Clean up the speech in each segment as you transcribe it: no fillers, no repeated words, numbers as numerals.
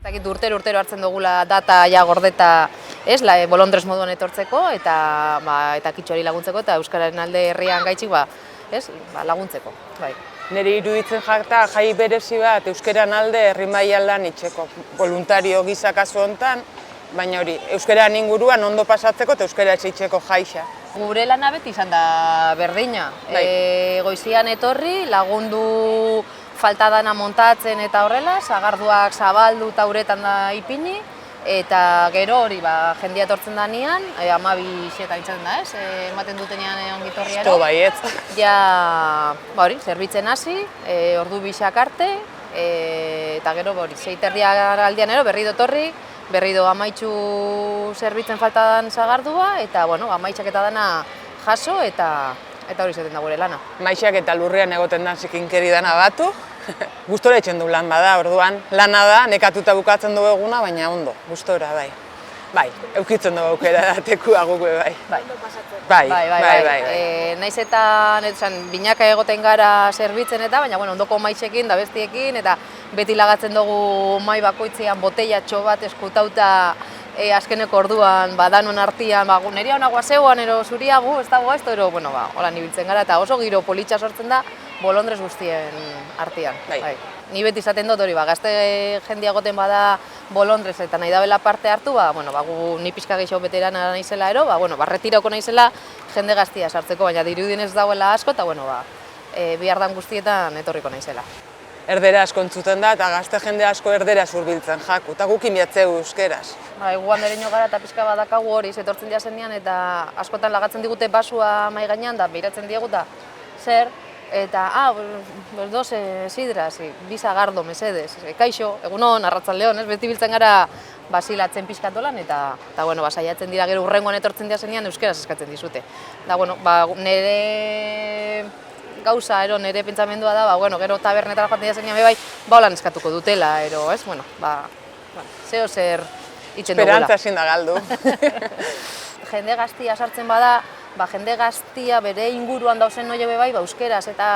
Dakit urtero hartzen dugula data ja gordeta, ez, bolondrez moduan etortzeko eta kito hori laguntzeko eta euskararen alde herrian gaitxik, ez, laguntzeko, bai. Nire iruditzen jakta jai berezi bat euskeran alde herri mailan lan itxeko, voluntario gisa kasu hontan, baina hori, euskararen inguruan ondo pasatzeko eta euskara itxeko jaixa. Gure lana beti izan da berdina. Goizian etorri, lagundu falta dana montatzen eta horrela, sagarduak zabaldu eta uretan da ipini, eta gero hori jendia etortzen danean, 12 itzaten da, ez? Ematen dutenean ongitorriaro. Esto baietz. Ja, hori, zerbitzen hasi, ordu bisak arte, eta gero hori, 6:30 aldian berri dotorri, berri do amaitxu zerbitzen falta dan sagardua, eta bueno, amaitxak eta dana jaso eta hori izaten da gure lana. Maixak eta lurrean egoten da zikinkeri dana batu. Gustora etxen du lan bada, orduan. Lana da, nekatuta bukatzen dugu eguna, baina ondo, gustora, bai. Bai, eukitzen dugu aukera datekua gugu, bai. Bai. Naiz eta binaka egoten gara zerbitzen eta, baina ondoko maixekin da bestiekin, eta beti lagatzen dugu mai bakoitzean botellatxo bat eskutauta azkeneko orduan, danon artian, niri hau nagoa zeuan, ero zuriagu, ez dagoa ez, ero, hola nibiltzen gara, eta oso giro politxa sortzen da bolondrez guztien artian. Ni beti izaten dut hori, gazte jendia egoten bada bolondrez eta nahi dabela parte hartu, gu ni pixka gehiago beterana naizela ero, retirauko naizela jende gaztia sartzeko, baina dirudien ez dagoela asko, eta bihardan guztietan etorriko naizela. Erdera asko entzuten da, eta gazte jende asko erdera zurbiltzen jaku, eta guk imiatzeu euskeraz. Guan bereño gara eta pixka badakagu hori, etortzen diazenean, eta askotan lagatzen digute basua mai gainean, da behiratzen dieguta zer, eta, dos sidras, bi sagardo, mesedes, kaixo, egunon, arratzaldeon, ez, beti biltzen gara basilatzen pixkatolan, eta saiatzen dira gero urrengoan etortzen diazenean euskeraz eskatzen dizute. Nire gauza, nire pentsamendua da, gero tabernetara joaten diazenean bai, holan eskatuko dutela, ez, zeo zer itxen dugula. Esperantza ezin da galdu. Jende gaztia sartzen bada, jende gaztia bere inguruan dauzen noi bai, euskeraz eta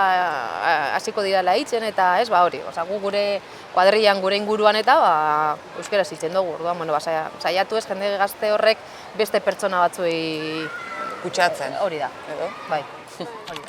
hasiko direla itzen, eta ez, hori, gu gure kuadrillan gure inguruan eta euskeraz itzen dugu, orduan, saiatu ez jende gazte horrek beste pertsona batzuei kutsatzen. Hori da, bai, hori da.